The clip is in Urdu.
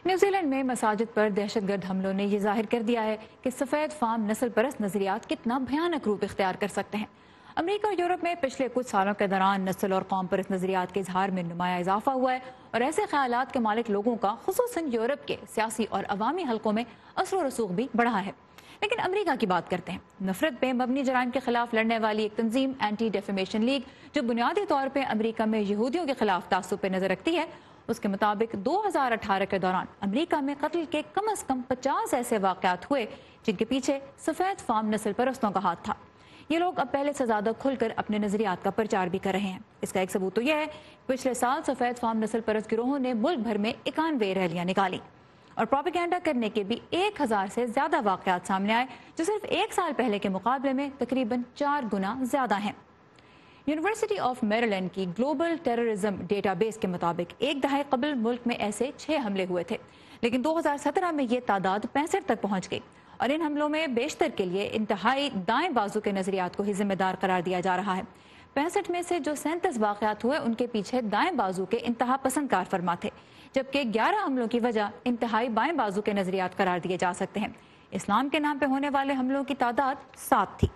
نیوزی لینڈ میں مساجد پر دہشت گرد حملوں نے یہ ظاہر کر دیا ہے کہ سفید فام نسل پرست نظریات کتنا بھیانک روپ اختیار کر سکتے ہیں۔ امریکہ اور یورپ میں پچھلے کچھ سالوں کے دوران نسل اور قوم پرست نظریات کے اظہار میں نمایاں اضافہ ہوا ہے اور ایسے خیالات کے مالک لوگوں کا خصوصاً یورپ کے سیاسی اور عوامی حلقوں میں اثر و رسوخ بھی بڑھا ہے۔ لیکن امریکہ کی بات کرتے ہیں۔ نفرت پہ مبنی جرائم کے خلاف لڑنے والی ایک تنظیم اینٹی ڈیفیمیشن لیگ جو بنیادی طور پہ امریکہ میں یہودیوں کے خلاف تعصب پہ نظر رکھتی ہے، اس کے مطابق 2018 کے دوران امریکہ میں قتل کے کم از کم 50 ایسے واقعات ہوئے جن کے پیچھے سفید فام نسل پرستوں کا ہاتھ تھا۔ یہ لوگ اب پہلے سے زیادہ کھل کر اپنے نظریات کا پرچار بھی کر رہے ہیں۔ اس کا ایک ثبوت تو یہ ہے کہ پچھلے سال سفید فام نسل پرست گروہوں نے ملک بھر میں 91 ریلیاں نکالی اور پروپیگنڈا کرنے کے بھی 1000 سے زیادہ واقعات سامنے آئے جو صرف ایک سال پہلے کے مقابلے میں تقریباً 4 گنا زیادہ ہیں۔ یونیورسٹی آف میریلینڈ کی گلوبل ٹیررزم ڈیٹا بیس کے مطابق ایک دہائی قبل ملک میں ایسے 6 حملے ہوئے تھے، لیکن 2017 میں یہ تعداد 65 تک پہنچ گئی اور ان حملوں میں بیشتر کے لیے انتہائی دائیں بازو کے نظریات کو ہی ذمہ دار قرار دیا جا رہا ہے۔ 65 میں سے جو 37 واقعات ہوئے ان کے پیچھے دائیں بازو کے انتہا پسند کار فرما تھے، جبکہ 11 حملوں کی وجہ انتہائی بائیں بازو کے نظریات قرار دیے جا سکتے ہیں۔ اسلام کے نام پہ ہونے والے حملوں کی تعداد 7 تھی۔